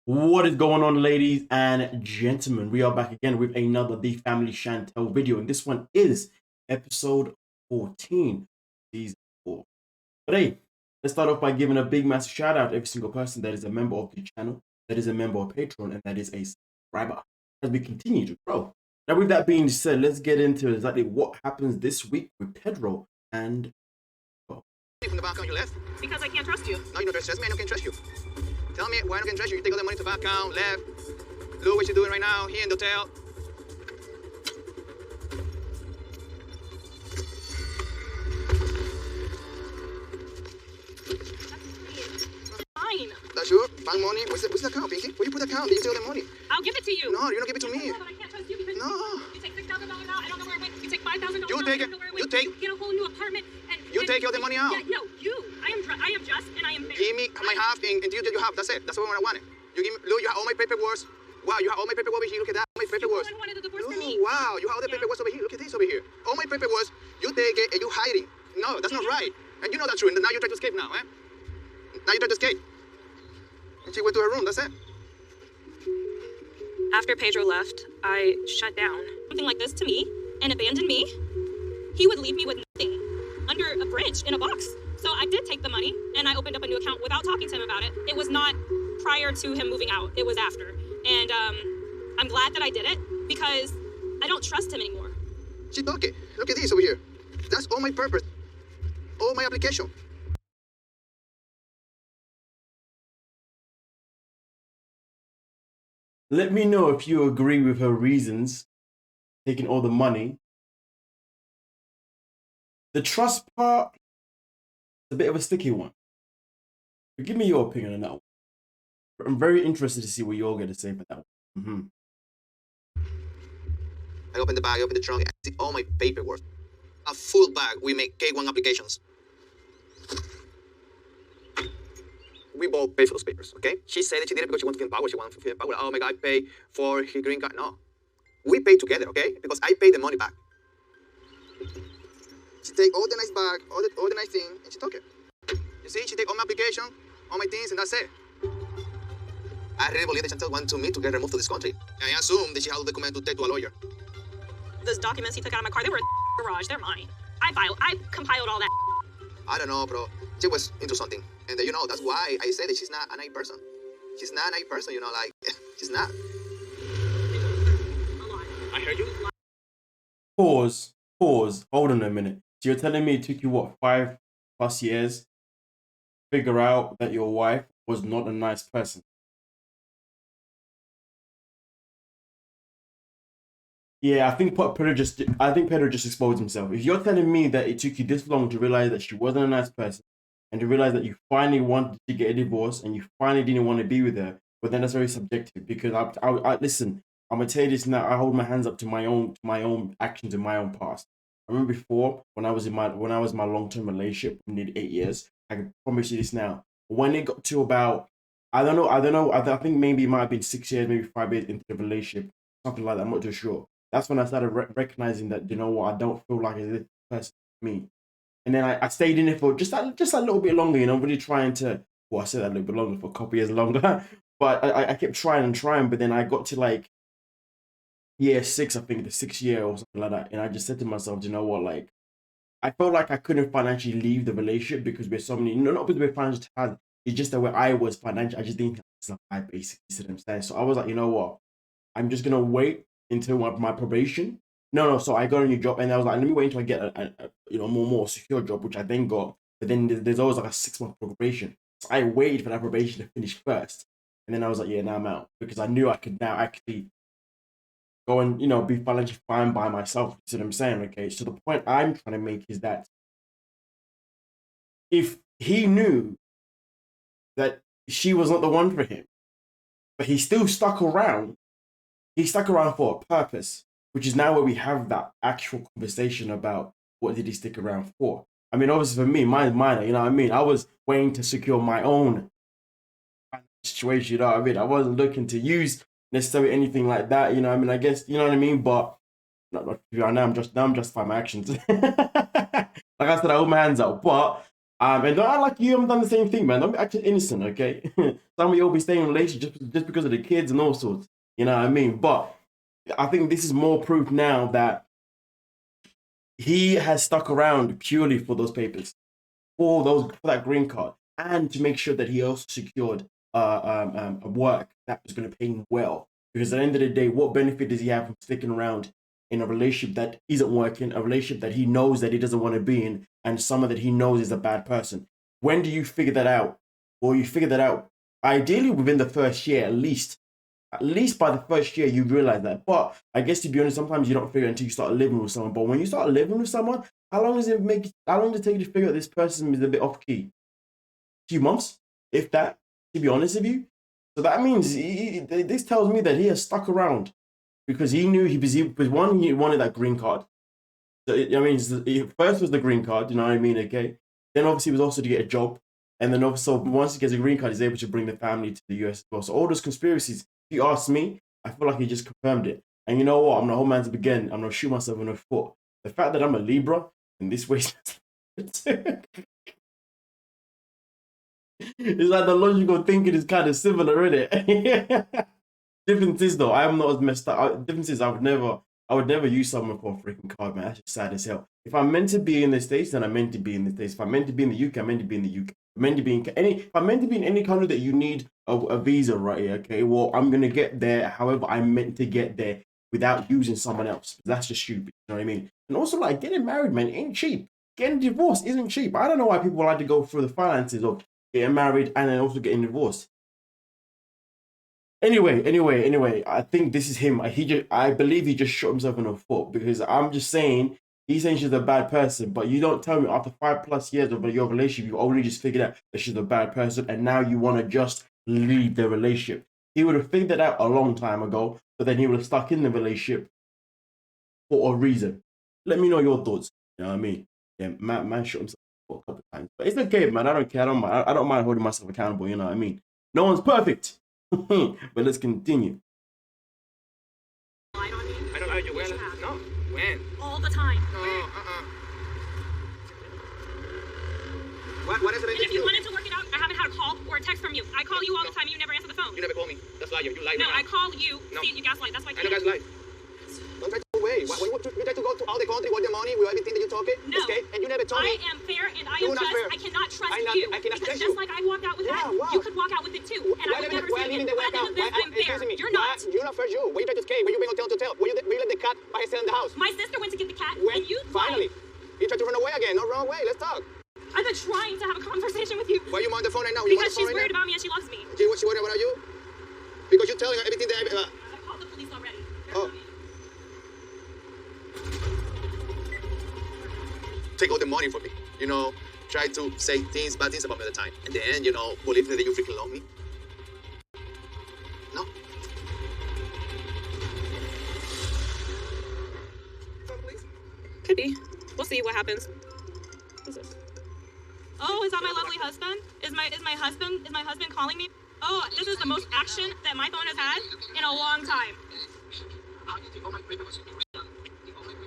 What is going on, ladies and gentlemen? We are back again with another The Family Chantel video, and this one is episode 14, season 4. Today, let's start off by giving a big massive shout out to every single person that is a member of the channel, that is a member of Patreon, and that is a subscriber as we continue to grow. Now, with that being said, let's get into exactly what happens this week with Pedro and From the bank account you left? Because I can't trust you. No, you don't trust me. I don't can trust you. Tell me why I don't can trust you. You take all the money to the bank account, left. Look what you're doing right now here in the hotel. Fine. That's your bank money. Where's the account, Pinky? Where you put the account? Did you take all the money? I'll give it to you. No, you don't give it to me. No, but I can't trust you because No. you take $6,000 out. I don't know where it went. You take $5,000 You out. take I it. don't know where it You went. take. Get a whole new apartment and You take all the money out. Yeah, no, you. I am just and I am married. Give me my half and you have. That's it. That's what I wanted. You give me. Look, you have all my paperwork. Wow, you have all my paperwork over here. Look at that. All my paperwork. You wanted a divorce Look, for me. wow, you have all the paperwork over here. Look at this over here. All my paperwork. You take it and you hiding. No, that's not right. And you know that's true. And now you try to escape now, eh? Now you try to escape. And she went to her room. That's it. After Pedro left, I shut down. Something like this to me and abandoned me. He would leave me with nothing under a bridge in a box. So I did take the money and I opened up a new account without talking to him about it. It was not prior to him moving out. It was after. And I'm glad that I did it because I don't trust him anymore. She took it. Look at this over here. That's all my purpose. All my application. let me know if you agree with her reasons, taking all the money. The trust part is a bit of a sticky one. But give me your opinion on that one. I'm very interested to see what you're going to say for that one. I opened the bag, I opened the trunk, I see all my paperwork. A full bag. We make K1 applications. We both pay for those papers, okay? She said that she did it because she wanted to feel power. She wanted to feel power. Oh my God, I pay for her green card. No. We pay together, okay? Because I pay the money back. She take all the nice bag, all the nice thing, and she took it. You see, she take all my application, all my things, and that's it. I really believe that Chantel wanted me to get removed to this country. I assume that she had the document to take to a lawyer. Those documents he took out of my car, they were in the garage. They're mine. I compiled all that. I don't know, bro. She was into something. And you know, that's why I say that she's not a nice person. She's not a nice person, you know, like, she's not. A lot. I heard you. Pause. Hold on a minute. So you're telling me it took you, what, 5+ years to figure out that your wife was not a nice person? Yeah, I think Pedro just exposed himself. If you're telling me that it took you this long to realize that she wasn't a nice person, and to realize that you finally wanted to get a divorce and you finally didn't want to be with her, but then that's very subjective. Because I listen, I'm gonna tell you this now. I hold my hands up to my own actions in my own past. I remember before when I was in my long-term relationship, we needed 8 years. I can promise you this now. When it got to about I think maybe it might have been 6 years, maybe 5 years into the relationship, something like that. I'm not too sure. That's when I started recognizing that, you know what, I don't feel like it's this person for me. And then I stayed in it for just a little bit longer, you know, really trying to, well, I said that a little bit longer, for a couple years longer. But I kept trying, but then I got to like year 6, I think, the 6th year or something like that. And I just said to myself, you know what, like, I felt like I couldn't financially leave the relationship because we're so many, not because we're financially tired, it's just that where I was financially, I just didn't think I basically said what I'm saying. So I was like, you know what, I'm just going to wait until my probation. So I got a new job, and I was like, let me wait until I get a more secure job, which I then got. But then there's always like a 6-month probation. So I waited for that probation to finish first, and then I was like, yeah, now I'm out, because I knew I could now actually go and, be financially fine by myself. You see what I'm saying? Okay, so the point I'm trying to make is that if he knew that she was not the one for him, but he still stuck around, he stuck around for a purpose, which is now where we have that actual conversation about what did he stick around for. I mean, obviously for me, mine's minor, you know what I mean? I was waiting to secure my own situation, you know what I mean? I wasn't looking to use necessarily anything like that, you know what I mean? I guess, you know what I mean? But now I'm justifying my actions. Like I said, I hold my hands up. But And don't act like you haven't done the same thing, man. Don't be acting innocent, okay? Some of you will be staying in relationships just because of the kids and all sorts. You know what I mean? But I think this is more proof now that he has stuck around purely for those papers, for that green card, and to make sure that he also secured a work that was going to pay him well. Because at the end of the day, what benefit does he have from sticking around in a relationship that isn't working, a relationship that he knows that he doesn't want to be in, and someone that he knows is a bad person? When do you figure that out? Well, you figure that out ideally within the first year, at least. At least by the first year, you realize that. But I guess, to be honest, sometimes you don't figure it until you start living with someone. But when you start living with someone, how long does it take you to figure out this person is a bit off key? A few months, if that, to be honest with you. So that means this tells me that he has stuck around because he knew he wanted that green card. So first was the green card, you know what I mean? Okay. Then obviously it was also to get a job. And then also once he gets a green card, he's able to bring the family to the US as well. So all those conspiracies, if you ask me, I feel like he just confirmed it. And you know what? I'm not hold man's again. I'm not shoot myself in the foot. The fact that I'm a Libra in this way, it's like the logical thinking is kind of similar, isn't it? Difference is though, I am not as messed up. Difference is I would never use someone for a freaking card, man. That's just sad as hell. If I'm meant to be in the States, then I'm meant to be in the States. If I'm meant to be in the UK, I'm meant to be in the UK. If I'm meant to be in any country that you need a visa, right here, okay, well, I'm gonna get there however I'm meant to get there without using someone else. That's just stupid, you know what I mean? And also, like, getting married, man, ain't cheap. Getting divorced isn't cheap. I don't know why people like to go through the finances of getting married and then also getting divorced. Anyway, I think this is him. I believe he just shot himself in the foot because I'm just saying, he's saying she's a bad person, but you don't tell me after 5+ years of your relationship, you already just figured out that she's a bad person and now you want to just leave the relationship. He would have figured that out a long time ago, but then he would have stuck in the relationship for a reason. Let me know your thoughts. You know what I mean? Yeah, man shot himself a couple of times. But it's okay, man. I don't care. I don't mind holding myself accountable, you know what I mean? No one's perfect. But let's continue. Lied on me? I don't know you. When? No. When? All the time. No. What is it? And if you wanted to work it out, I haven't had a call or a text from you. I call you all the time. You never answer the phone. You never call me. That's liar. You lie. No, I call you. No. See, you gaslight. That's why I I know can't. guys lie. Don't try to wait. You try to go to all the country with the money, with everything that you talk it. No. Okay? And you never told me. I am fair and I You're am not just. fair. I cannot trust I you. cannot Because trust just you. like I walked out with Yeah, that, wow. you could walk out with it too. And I would never say it. But at the end of this, I'm fair. You're not. You're not fair, you. When you try to escape, when you bring hotel to hotel, when you let the cat by herself in the house. My sister went to get the cat, When? and you Finally. lied. You try to run away again. No, run away. Let's talk. I've been trying to have a conversation with you. Why are you on the phone right now? You on Because the phone she's right worried now? about me and she loves me. She worried about you? Because you're telling her everything that... I called the police already. Oh. Take all the money from me. You know, try to say bad things about me at the time. And then, you know, believe that you freaking love me. No? Could be. We'll see what happens. Who's this? Oh, is that my lovely husband? Is my husband calling me? Oh, this is the most action that my phone has had in a long time.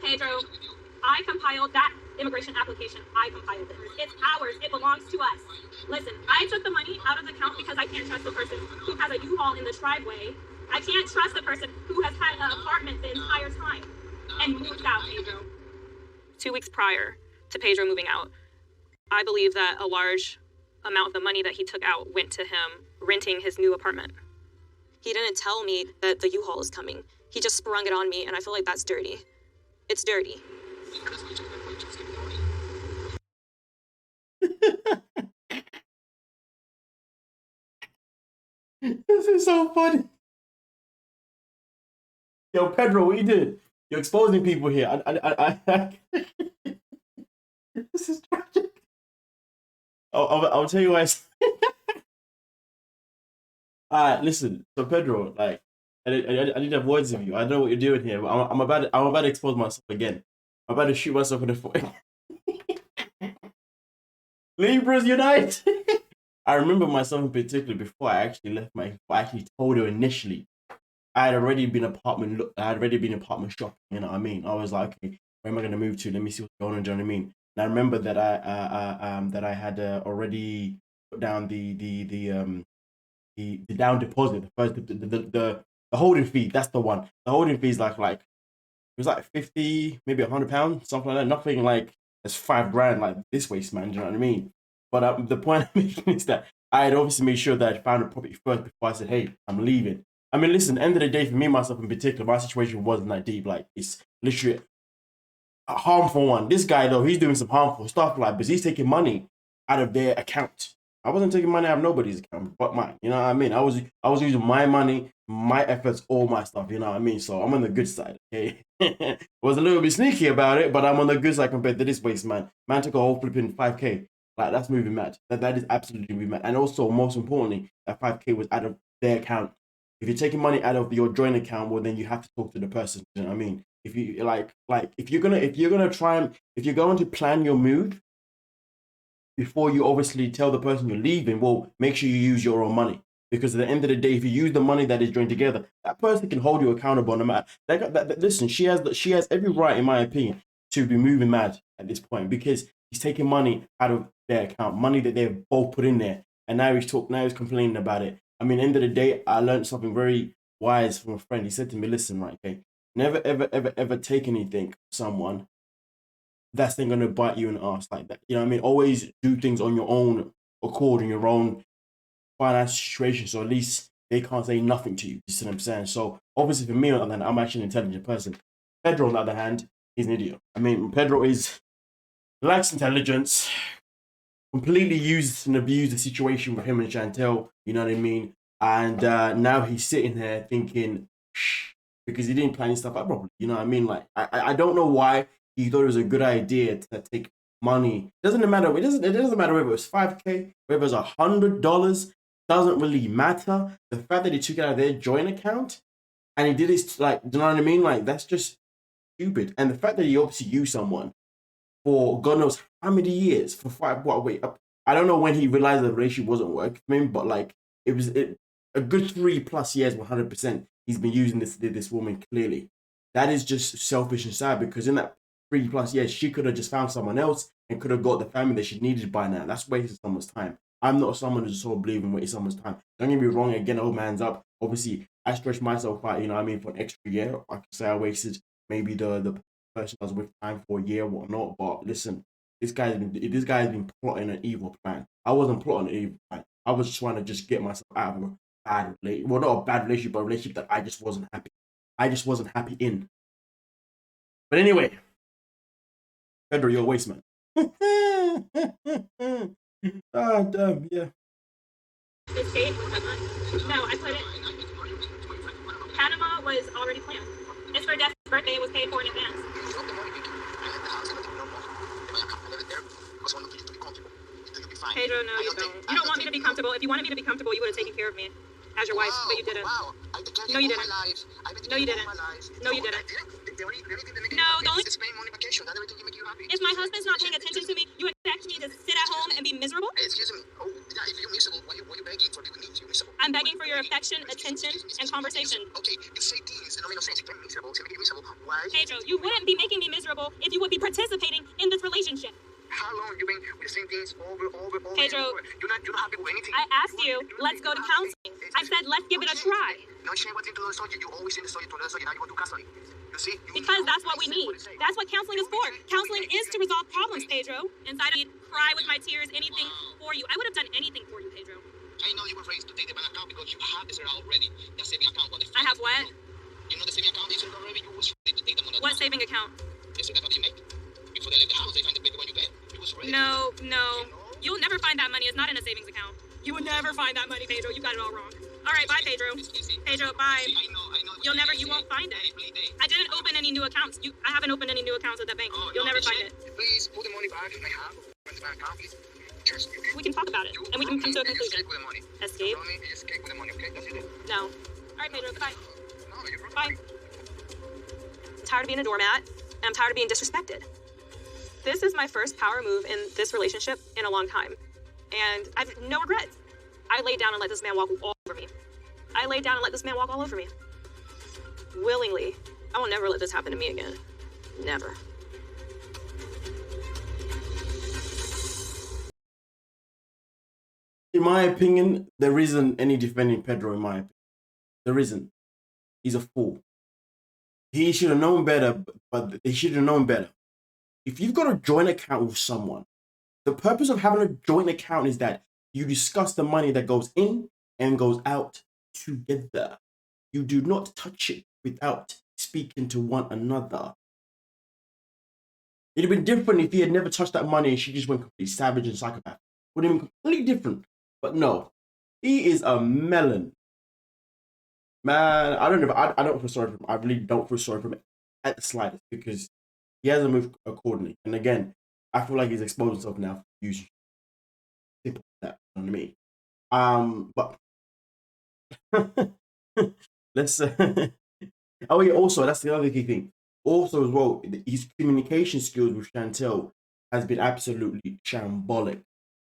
Pedro, I compiled that immigration application. I compiled it. It's ours. It belongs to us. Listen, I took the money out of the account because I can't trust the person who has a U-Haul in the driveway. I can't trust the person who has had an apartment the entire time and moved out, Pedro. 2 weeks prior to Pedro moving out, I believe that a large amount of the money that he took out went to him renting his new apartment. He didn't tell me that the U-Haul is coming. He just sprung it on me, and I feel like that's dirty. It's dirty. This is so funny. Yo, Pedro, what you did? You're exposing people here. This is tragic. I'll tell you why. Alright, listen. So Pedro, like, I need to have words with you. I don't know what you're doing here. But I'm about to expose myself again. I'm about to shoot myself in the foot. Libras unite! I remember myself in particular before I actually left I actually told her initially. I had already been apartment shopping, you know what I mean? I was like, okay, where am I gonna move to? Let me see what's going on, do you know what I mean? And I remember that I had already put down the down deposit, the first the holding fee. That's the one. The holding fee is like it was like 50, maybe £100, something like that. Nothing like it's £5 like this waste, man. Do you know what I mean? But the point I'm making is that I had obviously made sure that I found a property first before I said, "Hey, I'm leaving." I mean, listen. End of the day, for me, myself in particular, my situation wasn't that deep. Like it's literally a harmful one. This guy though, he's doing some harmful stuff, like, but he's taking money out of their account. I wasn't taking money out of nobody's account but mine. You know what I mean? I was using my money, my efforts, all my stuff. You know what I mean? So I'm on the good side. Okay, was a little bit sneaky about it, but I'm on the good side compared to this waste man. Man took a whole flipping 5K. Like that's moving mad. That is absolutely moving mad. And also, most importantly, that 5K was out of their account. If you're taking money out of your joint account, well, then you have to talk to the person. You know what I mean? If you like if you're gonna try and if you're going to plan your move before you obviously tell the person you're leaving, well, make sure you use your own money. Because at the end of the day, if you use the money that is joined together, that person can hold you accountable no matter. Listen, she has every right, in my opinion, to be moving mad at this point because he's taking money out of their account, money that they've both put in there, and now he's complaining about it. I mean, end of the day, I learned something very wise from a friend. He said to me, "Listen, right, okay, never ever take anything from someone that's then gonna bite you in the ass like that. You know what I mean? Always do things on your own accord, in your own financial situation, so at least they can't say nothing to you." You see what I'm saying? So obviously for me, on the other hand, I'm actually an intelligent person. Pedro, on the other hand, he's an idiot. I mean, Pedro lacks intelligence, completely used and abused the situation with him and Chantel. You know what I mean? And now he's sitting here thinking, shh, because he didn't plan his stuff out properly. You know what I mean? Like I don't know why he thought it was a good idea to take money. It doesn't matter whether it was 5K, whether it was $100. Doesn't really matter. The fact that he took it out of their joint account and he did it, like, do you know what I mean? Like, that's just stupid. And the fact that he obviously used someone for God knows how many years, for I don't know when he realized the relationship wasn't working for him, but like it was a good 3+ years, 100%. He's been using this woman clearly. That is just selfish and sad because in that 3+ years, she could have just found someone else and could have got the family that she needed by now. That's wasting someone's time. I'm not someone who's sort of believing in wasting someone's time. Don't get me wrong, again, old man's up. Obviously, I stretched myself out, you know what I mean, for an extra year. I could say I wasted maybe the person I was with time for a year, whatnot. But listen, this guy's been plotting an evil plan. I wasn't plotting an evil plan. I was trying to just get myself out of a bad relationship. Well, not a bad relationship, but a relationship that I just wasn't happy. I just wasn't happy in. But anyway, Pedro, you're a waste man. Ah, damn, yeah. It's paid? No, I put it. Panama was already planned. It's for Dad's birthday. It was paid for in advance. Pedro, no, you don't. You don't want me to be comfortable. If you wanted me to be comfortable, you would have taken care of me as your wife, but you didn't. No, you didn't. No, you didn't. No, you didn't. No, the only... If my husband's not paying attention to me, you expect me to sit at home and be miserable? Excuse me. Oh, yeah, if you're miserable, what are you begging for? People need you miserable. I'm begging for your affection, attention, and conversation. Okay, you say things that don't make no sense. You get miserable. You make it miserable. Why? Pedro, you wouldn't be making me miserable if you would be participating in this relationship. How long you been with the same things over? Pedro, you're not happy with anything. I asked you, let's go to counseling. I said, let's give it a try. No, she ain't wanting to do the story. You always in the story to the story. Now you want to counseling. You see? Because that's what we need. That's what counseling is for. Counseling is to resolve problems, Pedro. Inside I cry with my tears, anything for you. I would have done anything for you, Pedro. I know you were raised to take the bank account because you have this already. That saving account. I have what? You know the saving account is already. You was ready to take the money. What saving account? The saving account you make. Before they leave the house, they find the baby when you get. No. You'll never find that money. It's not in a savings account. You will never find that money, Pedro. You got it all wrong. All right, bye, Pedro. Pedro, bye. You won't find it. I didn't open any new accounts. I haven't opened any new accounts at the bank. You'll never find it. Please put the money back in my hand. We can talk about it, and we can come to a conclusion. Escape? Escape with the money, okay? That's it. No. All right, Pedro, bye. No, you're wrong. Bye. I'm tired of being a doormat, and I'm tired of being disrespected. This is my first power move in this relationship in a long time, and I have no regrets. I laid down and let this man walk all over me. Willingly. I will never let this happen to me again. Never. in my opinion, there isn't any defending Pedro. In my opinion, there isn't. He's a fool. He should have known better, but he should have known better. If you've got a joint account with someone, the purpose of having a joint account is that you discuss the money that goes in and goes out together. You do not touch it without speaking to one another. It'd have been different if he had never touched that money and she just went completely savage and psychopath. Would have been completely different. But no, he is a melon. Man, I don't know. I don't feel sorry for him. I really don't feel sorry for him at the slightest because he hasn't moved accordingly. And again, I feel like he's exposed himself now for using simple that. You know what I mean? But let's. Oh yeah. Also, that's the other key thing. Also, as well, his communication skills with Chantel has been absolutely shambolic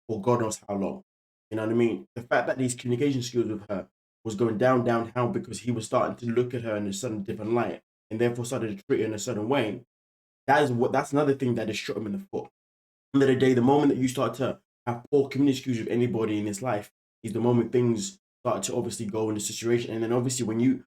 for God knows how long. You know what I mean? The fact that his communication skills with her was going downhill because he was starting to look at her in a certain different light and therefore started to treat her in a certain way. That's another thing that just shot him in the foot. At the end of the day, the moment that you start to have poor communication skills with anybody in his life is the moment things start to obviously go in the situation. And then obviously when you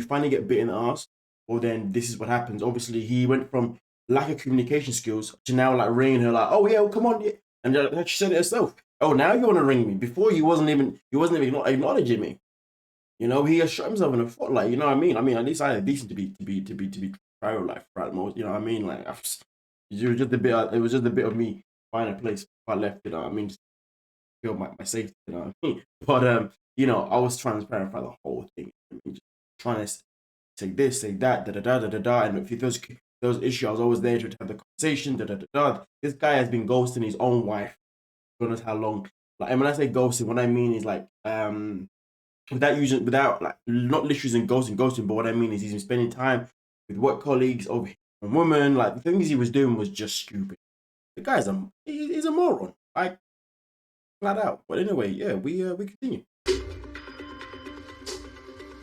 finally get bit in the ass, well then this is what happens. Obviously he went from lack of communication skills to now like ringing her like, oh yeah, well, come on, yeah. And like she said it herself. Oh, now you want to ring me? Before you wasn't even acknowledging me. You know, he has shot himself in the foot, like, you know what I mean? I mean, at least I had decent to be trial life, right? Most, you know what I mean? Like, it was just a bit of me finding a place I left, you know what I mean? Just feel my safety, you know what I mean? But, you know, I was transparent for the whole thing. I mean, just trying to say this, say that, da-da-da-da-da-da, and if there was issue, I was always there to have the conversation, da-da-da-da. This guy has been ghosting his own wife. God knows how long. Like, and when I say ghosting, what I mean is like, without like not literally using ghosting, but what I mean is he's been spending time with work colleagues over a woman. Like the things he was doing was just stupid. The guy's he's a moron, like flat out. But anyway, yeah, we continue.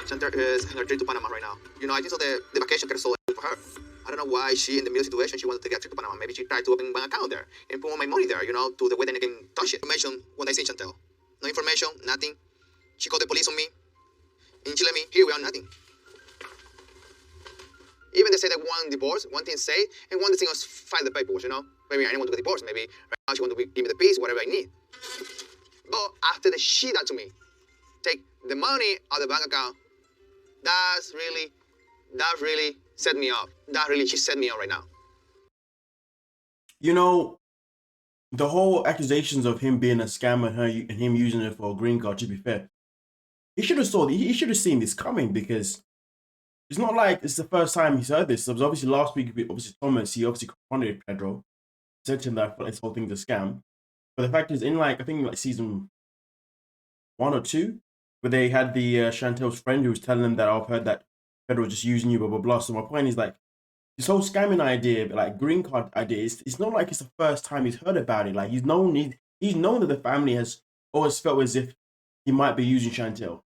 Chantel is on her trip to Panama right now. You know, I think so the vacation could have sold for her. I don't know why she, in the middle situation, she wanted to get a trip to Panama. Maybe she tried to open an account there and put all my money there, you know, to the way that I can touch it. Information when I see Chantel. No information, nothing. She called the police on me, and she let me, here we are, nothing. Even they say that one divorce, one thing say, and one thing was file the paperwork, you know? Maybe I didn't want to get divorced, maybe right now she want to give me the peace, whatever I need. But after the shit done to me, take the money out of the bank account, that really set me up. She set me up right now. You know, the whole accusations of him being a scammer and him using it for a green card, to be fair, he should have seen this coming because it's not like it's the first time he's heard this. It was obviously last week, Thomas, he obviously confronted Pedro, said to him that this whole thing's a scam. But the fact is, in like, I think like season 1 or 2, where they had the Chantel's friend who was telling them that I've heard that Pedro just using you, blah, blah, blah. So my point is like, this whole scamming idea, like green card idea, it's not like it's the first time he's heard about it. Like he's known that the family has always felt as if he might be using Chantel.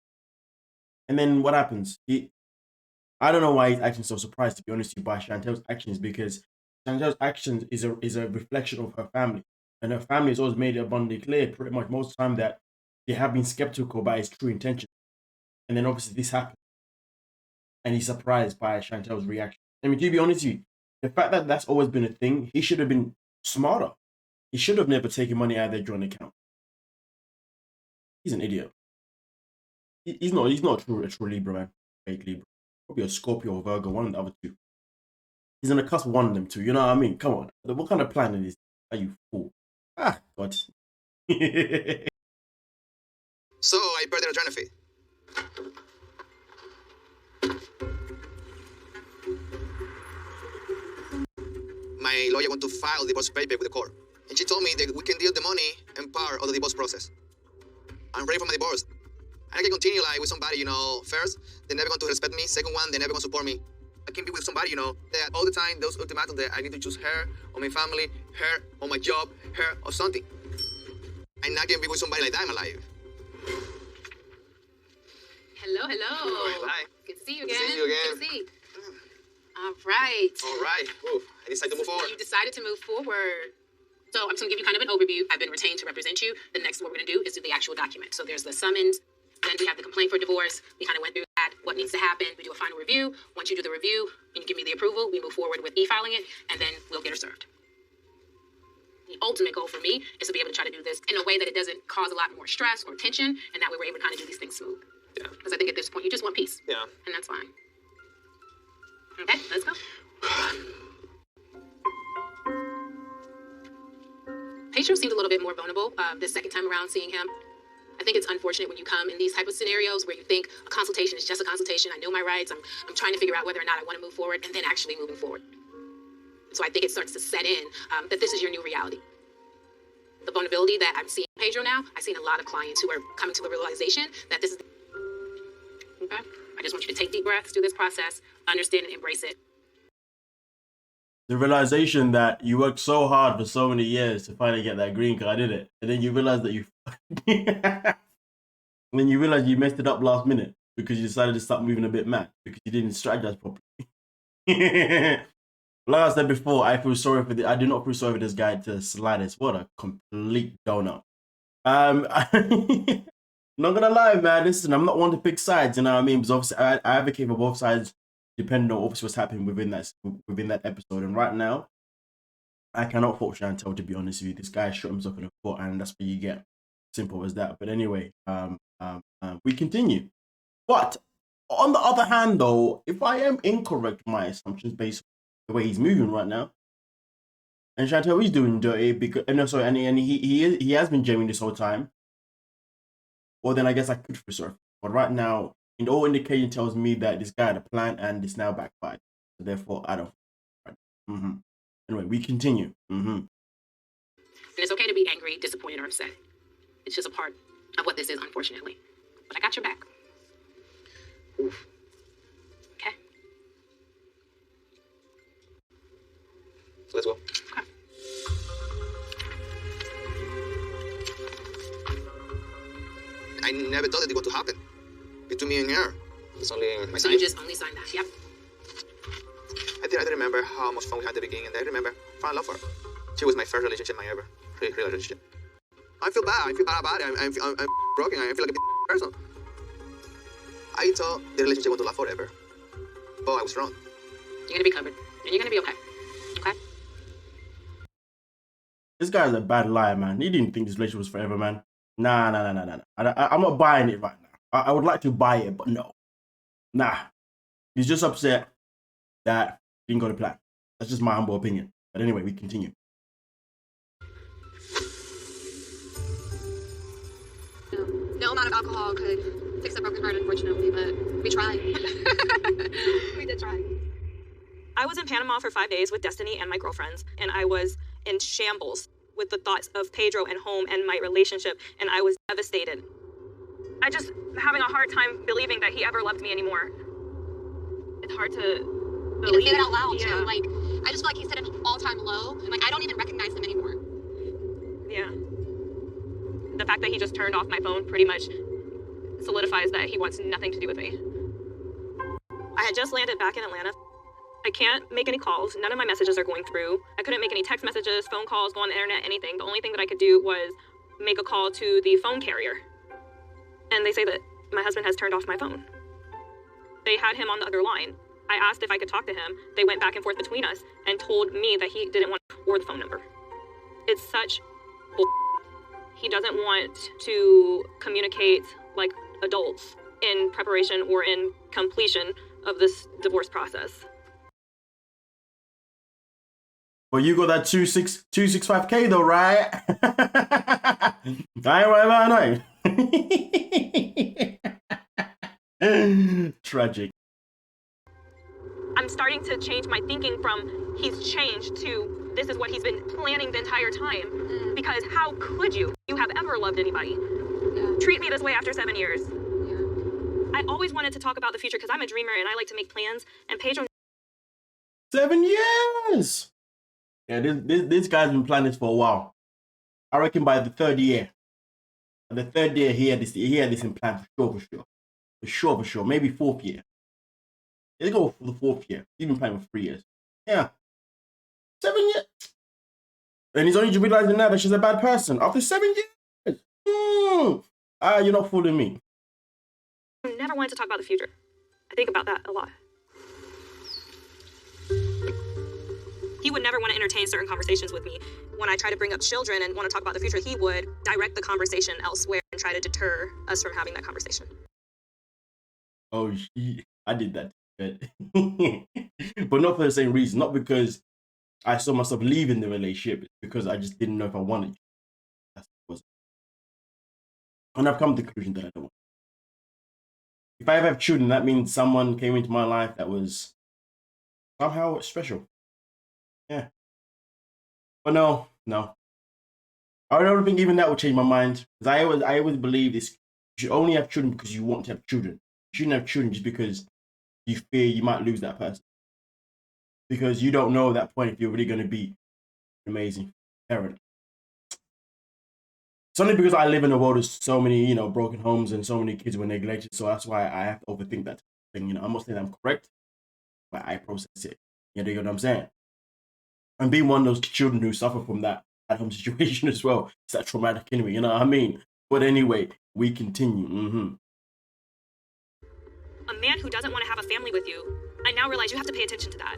And then what happens? I don't know why he's acting so surprised, to be honest with you, by Chantel's actions, because Chantel's actions is a reflection of her family. And her family has always made it abundantly clear pretty much most of the time that they have been skeptical about his true intention. And then obviously this happened. And he's surprised by Chantel's reaction. I mean, to be honest with you, the fact that that's always been a thing, he should have been smarter. He should have never taken money out of their joint account. He's an idiot. He's not a true Libra, man. Fake Libra. Probably a Scorpio or Virgo, one of the other two. He's on the cusp of one of them two. You know what I mean? Come on. What kind of planet is that, you fool? Ah, God. So I paid the attorney fee. My lawyer went to file divorce paper with the court, and she told me that we can deal the money and part of the divorce process. I'm ready for my divorce. I can continue like with somebody, you know, first, they're never going to respect me. Second one, they're never going to support me. I can be with somebody, you know, that all the time, those ultimatums that I need to choose her or my family, her or my job, her or something. I'm not going to be with somebody like that in my life. Hello. Hi. Good to see you again. Good to see you again. Good to see. All right. All right. Ooh, I decided to move forward. You decided to move forward. So I'm just gonna give you kind of an overview. I've been retained to represent you. The next what we're gonna do is do the actual document. So there's the summons, then we have the complaint for divorce. We kind of went through that, what needs to happen. We do a final review. Once you do the review and you give me the approval, we move forward with e-filing it, and then we'll get her served. The ultimate goal for me is to be able to try to do this in a way that it doesn't cause a lot more stress or tension, and that way we're able to kind of do these things smooth. Yeah. Because I think at this point you just want peace. Yeah. And that's fine. Okay, let's go. Pedro seemed a little bit more vulnerable this second time around seeing him. I think it's unfortunate when you come in these type of scenarios where you think a consultation is just a consultation. I know my rights. I'm trying to figure out whether or not I want to move forward, and then actually moving forward. So I think it starts to set in that this is your new reality. The vulnerability that I'm seeing Pedro now, I've seen a lot of clients who are coming to the realization that this is. Okay. I just want you to take deep breaths, do this process, understand and embrace it. The realization that you worked so hard for so many years to finally get that green card, did it? And then you realize that you and then you realize you messed it up last minute because you decided to start moving a bit mad because you didn't strategize properly. Like I said before, I feel sorry for I do not feel sorry for this guy to slightest. What a complete donut. Not gonna lie, man. Listen, I'm not one to pick sides, you know what I mean? Because obviously I advocate for both sides depending on obviously what's happening within that episode. And right now, I cannot fault Chantel, to be honest with you. This guy shot himself in the foot, and that's what you get. Simple as that. But anyway, we continue. But on the other hand, though, if I am incorrect in my assumptions based on the way he's moving right now, and Chantel is doing dirty because and he has been genuine this whole time. Well, then I guess I could feel sorry. But right now, in all indication tells me that this guy had a plan and it's now backfired. So therefore, I don't. Mm-hmm. Anyway, we continue. Mm-hmm. And it's okay to be angry, disappointed, or upset. It's just a part of what this is, unfortunately. But I got your back. Oof. Okay? So let's go. Okay. I never thought that it was to happen. Between me and her. It's only my So sign. you just only signed that, yep. I did remember how much fun we had at the beginning, and I remember falling in love with her. She was my first relationship, my ever relationship. I feel bad. I feel bad about it. I'm broken. I feel like a person. I thought the relationship was to last forever. But I was wrong. You're gonna be covered. And you're gonna be okay. Okay? This guy's a bad liar, man. He didn't think this relationship was forever, man. Nah. I'm not buying it right now. I would like to buy it, but no. Nah. He's just upset that he didn't go to plan. That's just my humble opinion. But anyway, we continue. No amount of alcohol could fix a broken heart, unfortunately, but we tried. We did try. I was in Panama for 5 days with Destiny and my girlfriends, and I was in shambles with the thoughts of Pedro and home and my relationship, and I was devastated. I just having a hard time believing that he ever loved me anymore. It's hard to believe. Even say that out loud, Yeah. too. Like, I just feel like he's at an all-time low, and, like, I don't even recognize him anymore. Yeah. The fact that he just turned off my phone pretty much solidifies that he wants nothing to do with me. I had just landed back in Atlanta. I can't make any calls. None of my messages are going through. I couldn't make any text messages, phone calls, go on the internet, anything. The only thing that I could do was make a call to the phone carrier. And they say that my husband has turned off my phone. They had him on the other line. I asked if I could talk to him. They went back and forth between us and told me that he didn't want or the phone number. It's such bull. He doesn't want to communicate like adults in preparation or in completion of this divorce process. Well, you got that 265K though, right? I ain't right about no. Tragic. I'm starting to change my thinking from he's changed to this is what he's been planning the entire time. Because how could you have ever loved anybody? Yeah. Treat me this way after 7 years. Yeah. I always wanted to talk about the future because I'm a dreamer and I like to make plans. And Pedro 7 years. Yeah, this guy's been planning this for a while. I reckon by the third year. By the third year, he had this in plan for sure. Maybe fourth year. Let's go for the fourth year. He's been playing for 3 years. Yeah. 7 years. And he's only just realizing now that she's a bad person after 7 years. You're not fooling me. I never wanted to talk about the future. I think about that a lot. He would never want to entertain certain conversations with me. When I try to bring up children and want to talk about the future, he would direct the conversation elsewhere and try to deter us from having that conversation. Oh, I did that. But not for the same reason. Not because I saw myself leaving the relationship. It's because I just didn't know if I wanted to. That's what it was. And I've come to the conclusion that I don't want. If I ever have children, that means someone came into my life that was somehow special. Yeah. But no. I don't think even that will change my mind. Because I always believe this. You should only have children because you want to have children. You shouldn't have children just because you fear you might lose that person. Because you don't know at that point if you're really going to be an amazing parent. It's only because I live in a world with so many, broken homes and so many kids were neglected. So that's why I have to overthink that thing. I'm not saying I'm correct, but I process it. You know what I'm saying? And being one of those children who suffer from that at-home situation as well, it's that traumatic anyway, you know what I mean? But anyway, we continue. A man who doesn't want to have a family with you, I now realize you have to pay attention to that.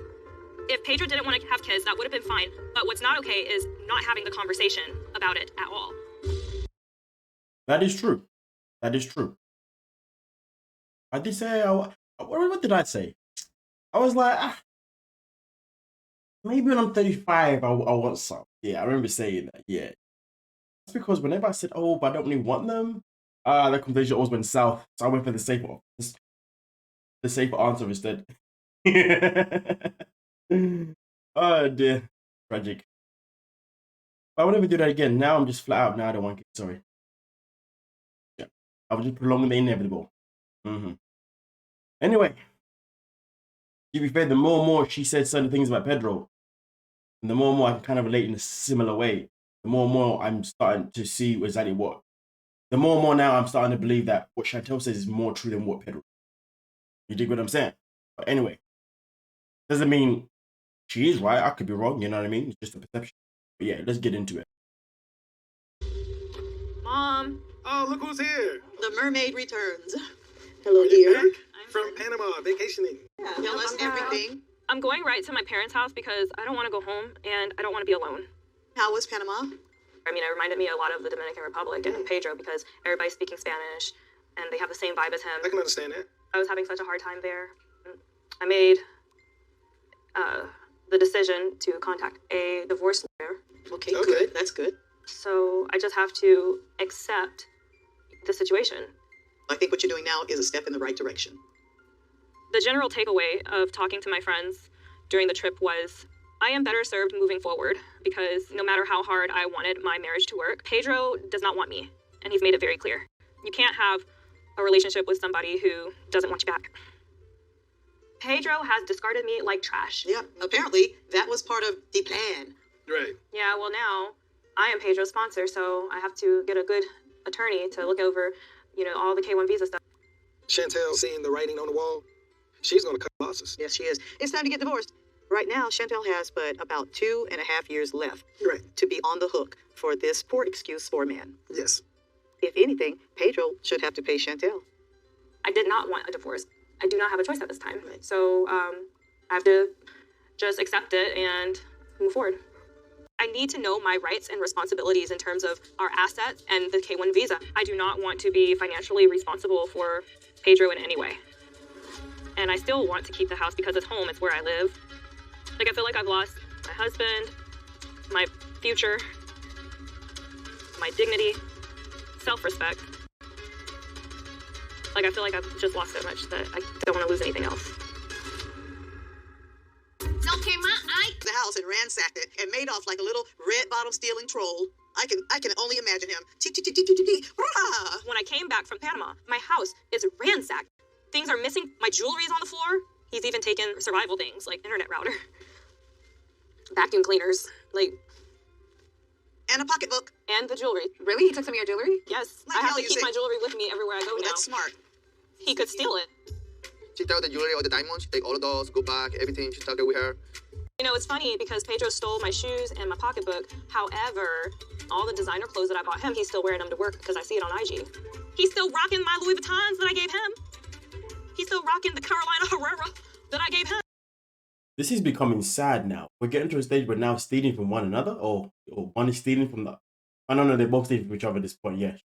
If Pedro didn't want to have kids, that would have been fine. But what's not okay is not having the conversation about it at all. That is true. I did say, what did I say? I was like, maybe when I'm 35, I want some. Yeah, I remember saying that, yeah. That's because whenever I said, but I don't really want them, that conversation always went south. So I went for the safer answer instead. Oh dear. Tragic. I would never do that again. Now I'm just flat out. Now I don't want kids. Sorry. Yeah. I was just prolonging the inevitable. Anyway. To be fair, the more and more she said certain things about Pedro, and the more and more I can kind of relate in a similar way, the more and more I'm starting to see exactly what. The more and more now I'm starting to believe that what Chantel says is more true than what Pedro. You dig what I'm saying? But anyway, doesn't mean she is right. I could be wrong. You know what I mean? It's just a perception. But yeah, let's get into it. Mom. Oh, look who's here. The mermaid returns. Hello, dear. From Panama, vacationing. Yeah, tell us everything. I'm going right to my parents' house because I don't want to go home and I don't want to be alone. How was Panama? I mean, it reminded me a lot of the Dominican Republic and Pedro because everybody's speaking Spanish and they have the same vibe as him. I can understand that. I was having such a hard time there. I made the decision to contact a divorce lawyer. Okay, good. That's good. So I just have to accept the situation. I think what you're doing now is a step in the right direction. The general takeaway of talking to my friends during the trip was, I am better served moving forward because no matter how hard I wanted my marriage to work, Pedro does not want me, and he's made it very clear. You can't have a relationship with somebody who doesn't want you back. Pedro has discarded me like trash. Yeah, apparently that was part of the plan. Right. Yeah, well now, I am Pedro's sponsor, so I have to get a good attorney to look over, all the K-1 visa stuff. Chantel seeing the writing on the wall, she's going to cut losses. Yes, she is. It's time to get divorced. Right now, Chantel has but about 2.5 years left to be on the hook for this poor excuse for a man. Yes. If anything, Pedro should have to pay Chantel. I did not want a divorce. I do not have a choice at this time. So I have to just accept it and move forward. I need to know my rights and responsibilities in terms of our assets and the K-1 visa. I do not want to be financially responsible for Pedro in any way. And I still want to keep the house because it's home, it's where I live. I feel like I've lost my husband, my future, my dignity, self-respect. I feel like I've just lost so much that I don't want to lose anything else. Okay, the house and ransacked it and made off like a little red bottom stealing troll. I can only imagine him. When I came back from Panama, my house is ransacked. Things are missing. My jewelry is on the floor. He's even taken survival things like internet router, vacuum cleaners, and a pocketbook. And the jewelry. Really? He took some of your jewelry? Yes. I have to keep my jewelry with me everywhere I go now. That's smart. He could steal it. She took the jewelry or the diamonds. She take all of those, go back, everything. She took it with her. You know, it's funny because Pedro stole my shoes and my pocketbook. However, all the designer clothes that I bought him, he's still wearing them to work because I see it on IG. He's still rocking my Louis Vuittons that I gave him. He's still rocking the Carolina Herrera that I gave him. This is becoming sad now. We're getting to a stage where now stealing from one another, or one is stealing from the. I don't know. They're both stealing from each other at this point. Yeah.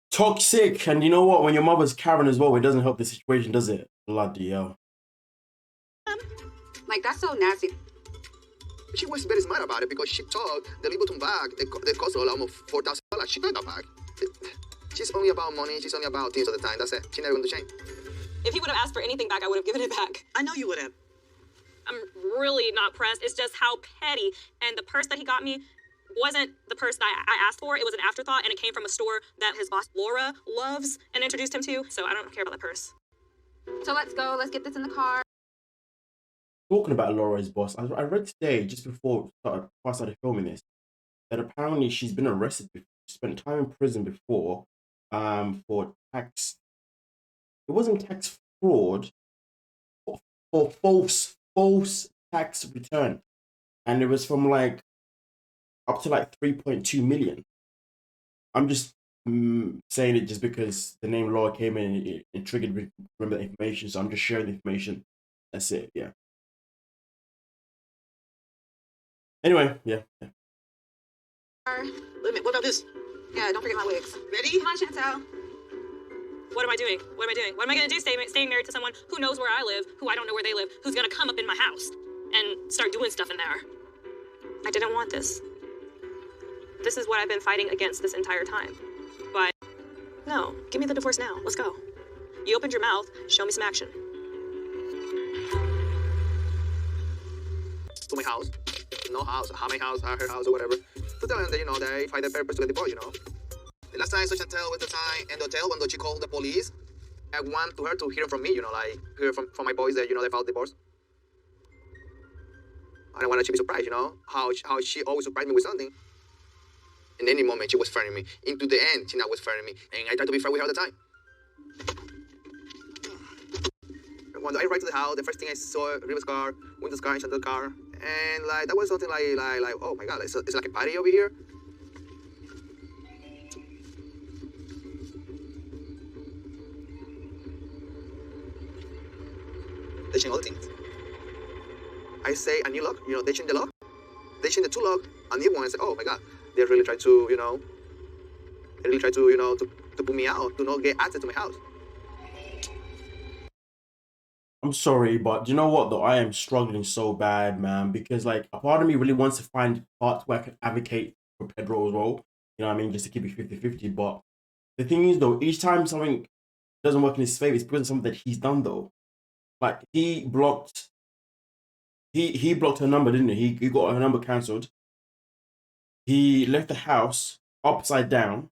Toxic, and you know what? When your mother's Karen as well, it doesn't help the situation, does it? Bloody hell. Like, that's so nasty. She was very smart about it because she told the Louis Vuitton bag, the cost almost $4,000. She got that bag. She's only about money. She's only about things all the time. That's it. She's never going to change. If he would have asked for anything back, I would have given it back. I know you would have. I'm really not pressed. It's just how petty. And the purse that he got me wasn't the purse that I asked for. It was an afterthought, and it came from a store that his boss, Laura, loves and introduced him to. So I don't care about that purse. So let's go. Let's get this in the car. Talking about Laura's boss, I read today, just before I started filming this, that apparently she's been arrested before. She spent time in prison before for tax. It wasn't tax fraud, or false tax return. And it was from like up to like 3.2 million. I'm just saying it just because the name Laura came in and it triggered me to remember the information. So I'm just sharing the information. That's it, yeah. Anyway, yeah. Wait a minute, what about this? Yeah, don't forget my wigs. Ready? Come on, Chantel. What am I doing? What am I going to do staying married to someone who knows where I live, who I don't know where they live, who's going to come up in my house and start doing stuff in there? I didn't want this. This is what I've been fighting against this entire time. But no, give me the divorce now. Let's go. You opened your mouth. Show me some action. To my house. No house. My house, her house, or whatever. To tell them that, they find the purpose to get divorced, The last time I saw Chantel with the time in the hotel when she called the police, I want her to hear from me, hear from my boys that, they filed divorce. I don't want her to be surprised, how she always surprised me with something. In any moment, she was threatening me. Into the end, she now was threatening me. And I tried to be fair with her all the time. When I arrived to the house, the first thing I saw, Riva's car, Windows car, and Chantel's car. And, that was something like oh, my God, it's like a party over here. They change all the things. I say a new lock, they change the lock. They change the two lock, a new one, and say, oh my God, they really try to, to put me out, to not get access to my house. I'm sorry, but you know what though? I am struggling so bad, man, because like a part of me really wants to find parts where I can advocate for Pedro as well. You know what I mean? Just to keep it 50-50. But the thing is though, each time something doesn't work in his favor, it's because of something that he's done though. Like he blocked her number, didn't he? He got her number cancelled. He left the house upside down.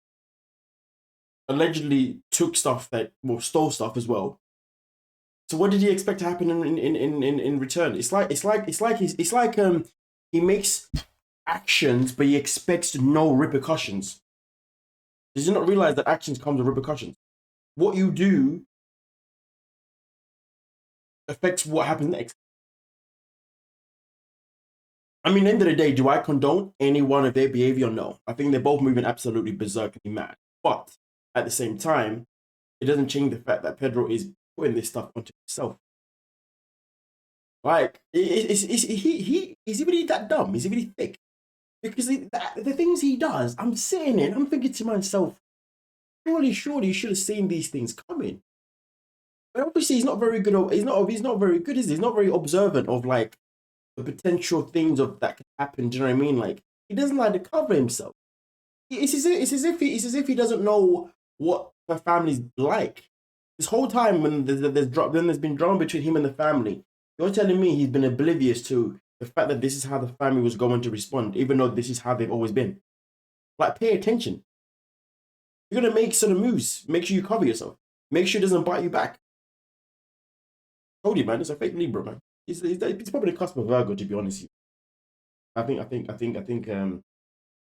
Allegedly took stuff stole stuff as well. So what did he expect to happen in return? It's like he makes actions, but he expects no repercussions. Does he not realize that actions come with repercussions? What you do affects what happens next. I mean, at the end of the day, do I condone any one of their behavior? No. I think they're both moving absolutely berserkly mad. But at the same time, it doesn't change the fact that Pedro is putting this stuff onto himself. Like, is he really that dumb? Is he really thick? Because the things he does, I'm sitting in, I'm thinking to myself, surely he should have seen these things coming. But obviously he's not very good. He's not very good, is he? He's not very observant of like the potential things that could happen. Do you know what I mean? Like he doesn't like to cover himself. It's as if he doesn't know what the family's like. This whole time when there's been drama between him and the family, you're telling me he's been oblivious to the fact that this is how the family was going to respond, even though this is how they've always been. Like, pay attention. You're gonna make certain moves. Make sure you cover yourself. Make sure it doesn't bite you back. Told you, man. It's a fake Libra, man. It's probably the cusp of Virgo, to be honest. I think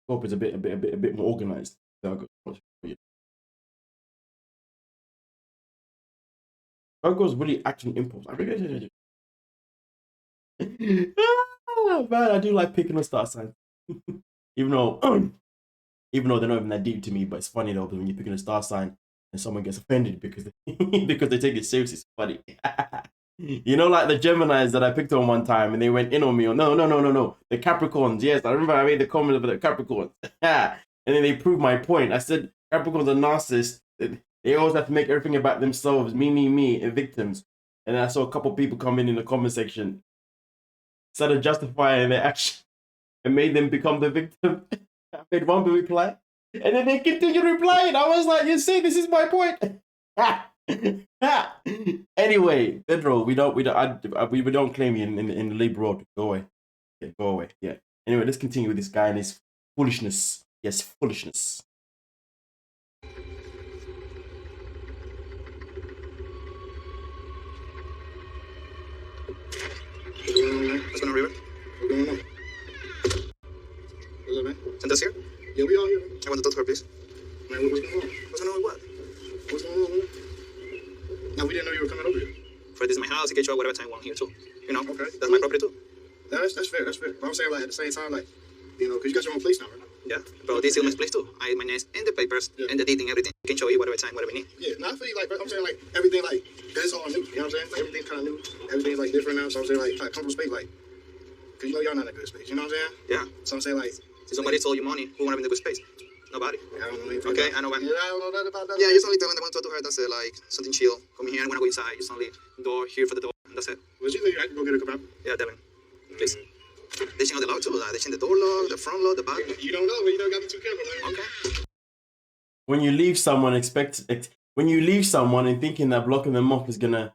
Scorpio is a bit more organized. Virgo. Virgo's really acting impulse. Man, I do like picking on star signs. even though they're not even that deep to me, but it's funny though, because when you're picking a star sign and someone gets offended because because they take it seriously, it's funny. You know, like the Geminis that I picked on one time and they went in on me. No. The Capricorns. Yes, I remember I made the comment about the Capricorns. And then they proved my point. I said Capricorns are narcissists. They always have to make everything about themselves. Me, and victims. And then I saw a couple people come in the comment section, started justifying their action and made them become the victim. I made one reply. And then they continued replying. I was like, you see, this is my point. Anyway, Pedro, we don't claim you in the labor road. Go away. Yeah, go away. Yeah. Anyway, let's continue with this guy and his foolishness. Yes, foolishness. What's going on, River? What's going on? What's up, man? Chantel's here? Yeah, we all here. I want to talk to her, please. Man, what's going on? What's going on with what? What's going on, man? Now, we didn't know you were coming over here. Fred, this is my house. I can show up whatever time I want here, too. You know? Okay. That's my property, too. That's fair, that's fair. But I'm saying, like, at the same time, like, you know, because you got your own place now, right? Yeah. But this is my place, too. I have my names and the papers and the dating, everything. I can show you whatever time, whatever you need. Yeah, no, I feel you, like, I'm saying, like, everything, like, because it's all new, you know what I'm saying? Like, everything's kind of new. Everything's, like, different now. So I'm saying, like, try to come from space, like, because you know y'all not in a good space, you know what I'm saying? Yeah. So I'm saying, like, Si somebody told you money, who want to be in the good space? Nobody. I don't know anything. Okay, I know what. Yeah, I don't know nothing about that. Yeah, just only telling them I want to talk to her. That's it, like, something chill. Come here, I want to go inside. Just only door here for the door, and that's it. Well, you think I can go get a cup? Yeah, Devin. Please. They change the lock, too. They change the door lock, the front lock, the back. You don't know, but you don't got to be too careful, man. Okay. When you leave someone, when you leave someone and thinking that blocking them off is gonna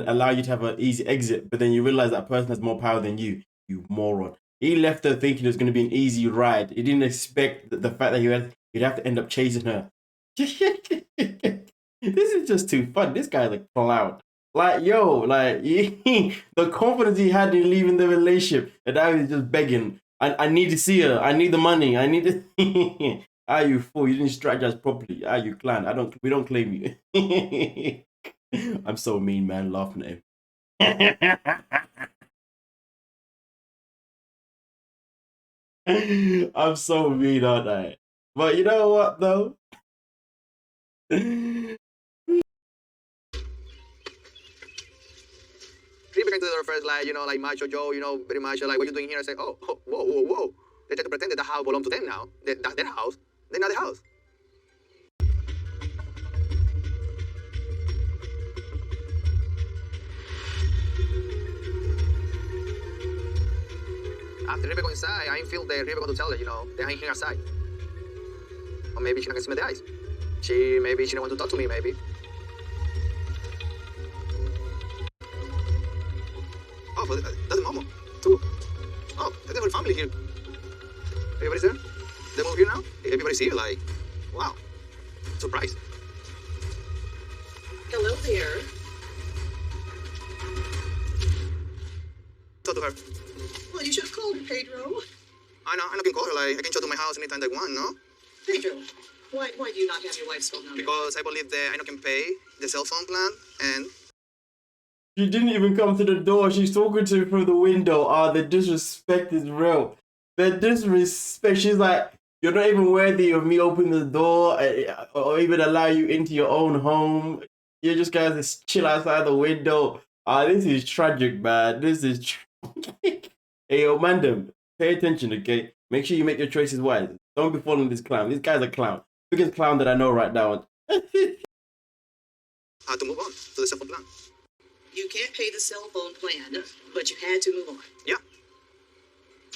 allow you to have an easy exit, but then you realize that person has more power than you moron. He left her thinking it was going to be an easy ride. He didn't expect the fact that you'd have to end up chasing her. This is just too fun. This guy's a clown. Like, yo, like, the confidence he had in leaving the relationship, and now he's just begging. I need to see her. I need the money. I need to... You fool. You didn't strategize properly. You clown. We don't claim you. I'm so mean, man, laughing at him. I'm so mean, aren't I? But you know what, though? He began to the door first, like, you know, like Macho Joe, you know, very much like, what you doing here? I say, oh, whoa. They try to pretend that the house belongs to them now. That's their house. They're not the house. After River go inside, I ain't feel that River going to tell her, you know, they ain't here outside. Or maybe she not gonna see me in the eyes. Maybe she don't want to talk to me, maybe. Oh, but that's the mama, too. Oh, that's the whole family here. Everybody's there? They move here now? Everybody's here, like, wow. Surprise. Hello there. Talk to her. Well, you should have called her, Pedro. I know, can call her, like, I can show to my house anytime they want, no? Pedro, why do you not have your wife's phone number? Because I believe that I can pay the cell phone plan, and... She didn't even come to the door. She's talking to me through the window. The disrespect is real. The disrespect. She's like, you're not even worthy of me opening the door or even allow you into your own home. You just guys just chill outside the window. This is tragic, man. This is Hey, yo, Mandem, pay attention, okay? Make sure you make your choices wise. Don't be following this clown. This guy's a clown. Biggest clown that I know right now. How to move on to the cell phone plan. You can't pay the cell phone plan, but you had to move on. Yeah.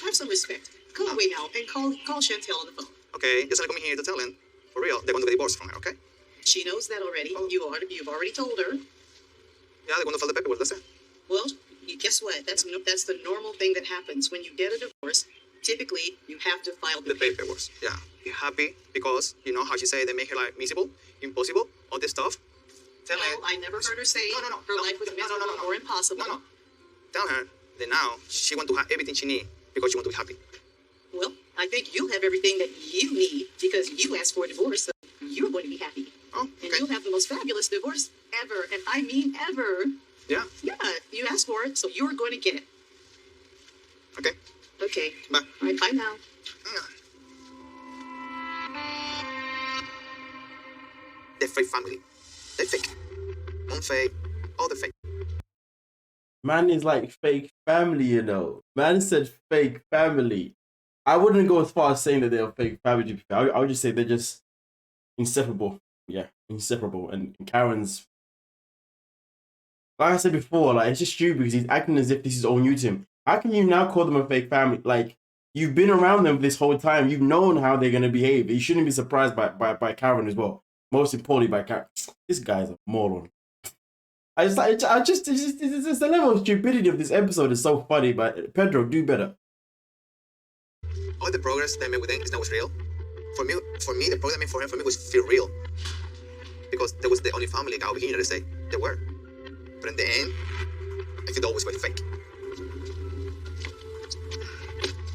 Have some respect. Come away now and call Chantel on the phone. Okay, just like coming here to tell him, for real, they're going to get divorced from her, okay? She knows that already. Oh. You've already told her. Yeah, they're going to file the paperwork, that's it. Well, guess what? That's the normal thing that happens when you get a divorce. Typically, you have to file The paperwork, yeah. You're happy because, you know how she say they make her life miserable, impossible, all this stuff. Tell her. I never heard her say her life was miserable or impossible. No. Tell her that now she want to have everything she need because she want to be happy. Well, I think you have everything that you need because you asked for a divorce, so you're going to be happy. Oh, okay. And you'll have the most fabulous divorce ever, and I mean ever. Yeah. Yeah, you asked for it, so you're going to get it. Okay? Okay. Bye. All right, bye now. The fake family. They're fake. One fake, all the fake. Man is like fake family, you know. Man said fake family. I wouldn't go as far as saying that they're fake family. I would just say they're just inseparable. Yeah, inseparable. And Karen's, like I said before, like it's just stupid because he's acting as if this is all new to him. How can you now call them a fake family? Like, you've been around them this whole time. You've known how they're gonna behave. You shouldn't be surprised by Karen as well. Most importantly, by Karen. This guy's a moron. It's the level of stupidity of this episode is so funny. But Pedro, do better. All the progress that I made with them is not was real. For me, the progress I made for me was feel real. Because that was the only family out here that say they were. But in the end, I feel always were fake.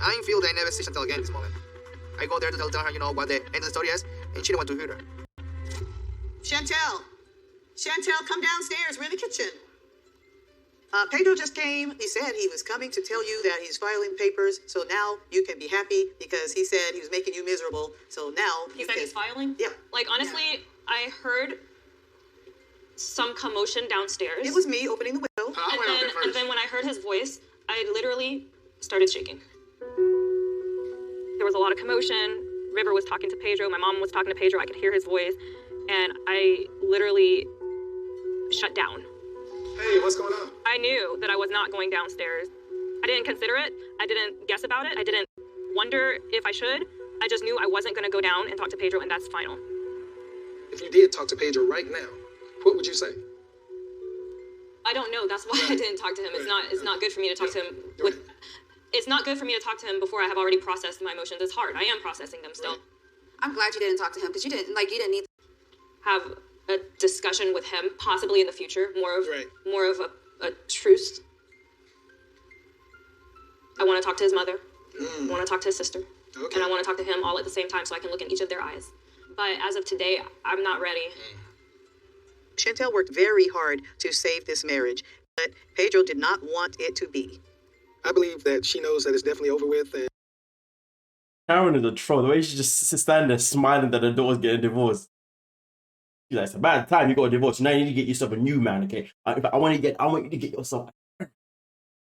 I feel that I never see Chantel again in this moment. I go there to tell her, what the end of the story is, and she don't want to hear her. Chantel, come downstairs. We're in the kitchen. Pedro just came. He said he was coming to tell you that he's filing papers. So now you can be happy because he said he was making you miserable. So now He said he's filing? Yeah. Like, honestly, I heard some commotion downstairs. It was me opening the window. And then when I heard his voice, I literally started shaking. There was a lot of commotion. River was talking to Pedro. My mom was talking to Pedro. I could hear his voice. And I literally shut down. Hey, what's going on? I knew that I was not going downstairs. I didn't consider it. I didn't guess about it. I didn't wonder if I should. I just knew I wasn't going to go down and talk to Pedro, and that's final. If you did talk to Pedro right now, what would you say? I don't know. That's why I didn't talk to him. It's not good for me to talk to him with. It's not good for me to talk to him before I have already processed my emotions. It's hard. I am processing them still. I'm glad you didn't talk to him because you didn't need. Have a discussion with him, possibly in the future. More of a truce. I want to talk to his mother. I want to talk to his sister. Okay. And I want to talk to him all at the same time so I can look in each of their eyes. But as of today, I'm not ready. Chantel worked very hard to save this marriage, but Pedro did not want it to be. I believe that she knows that it's definitely over with. And Karen is a troll. The way she just standing there smiling that her daughter's getting divorced. She's like, it's about time you got a divorce. Now you need to get yourself a new man, okay? I want you to get yourself a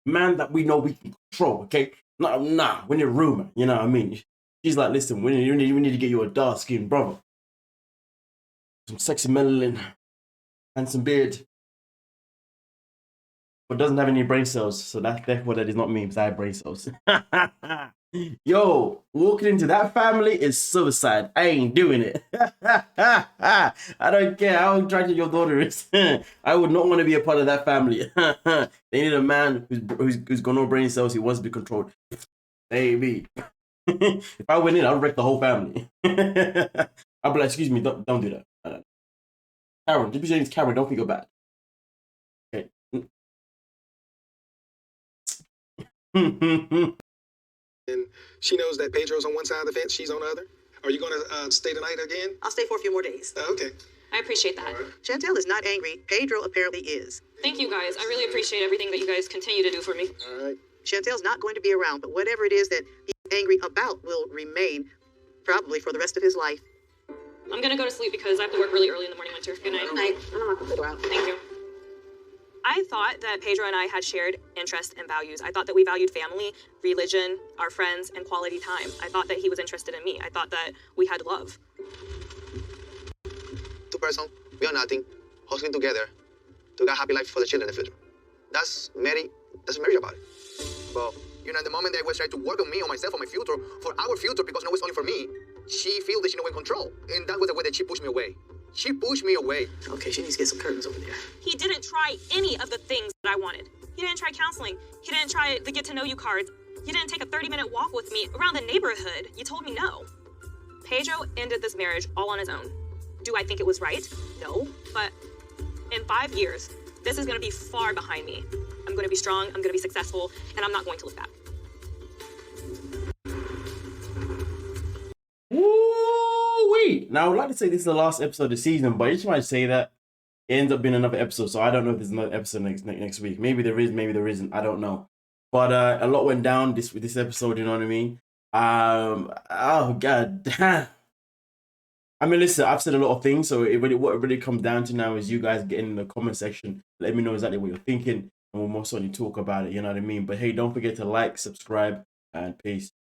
man that we know we can control, okay? Nah, we need a rumor, you know what I mean? She's like, listen, we need to get you a dark-skinned brother. Some sexy melanin and some beard. But doesn't have any brain cells, so therefore that is not me, because I have brain cells. Yo, walking into that family is suicide. I ain't doing it. I don't care how attractive your daughter is. I would not want to be a part of that family. They need a man who's got no brain cells. He wants to be controlled. Baby. If I went in, I'd wreck the whole family. I'd be like, excuse me, don't do that. Karen, just because it's Karen, don't think you're bad. Okay. and she knows that Pedro's on one side of the fence, she's on the other. Are you going to stay tonight again? I'll stay for a few more days. Okay. I appreciate that. Chantel is not angry. Pedro apparently is. Thank you, guys. I really appreciate everything that you guys continue to do for me. All right. Chantel's not going to be around, but whatever it is that he's angry about will remain probably for the rest of his life. I'm going to go to sleep because I have to work really early in the morning, Winter. Good night. Good night. I'm not gonna go out. Thank you. I thought that Pedro and I had shared interests and values. I thought that we valued family, religion, our friends, and quality time. I thought that he was interested in me. I thought that we had love. Two person, we are nothing, hustling together to get a happy life for the children in the future. That's marriage about it. But, in the moment that I was trying to work on me, on myself, on my future, for our future, because no, it's only for me, she feels that she no in control. And that was the way that she pushed me away. She pushed me away. Okay, she needs to get some curtains over there. He didn't try any of the things that I wanted. He didn't try counseling. He didn't try the get-to-know-you cards. You didn't take a 30-minute walk with me around the neighborhood. You told me no. Pedro ended this marriage all on his own. Do I think it was right? No. But in 5 years, this is going to be far behind me. I'm going to be strong, I'm going to be successful, and I'm not going to look back. Woo-wee! Now, I would like to say this is the last episode of the season, but I just want to say that it ends up being another episode, so I don't know if there's another episode next week. Maybe there is, maybe there isn't. I don't know. But a lot went down with this episode, you know what I mean? Oh god damn. I mean, listen, I've said a lot of things, so what it really comes down to now is you guys getting in the comment section. Let me know exactly what you're thinking, and we'll most certainly talk about it, you know what I mean? But hey, don't forget to like, subscribe, and peace.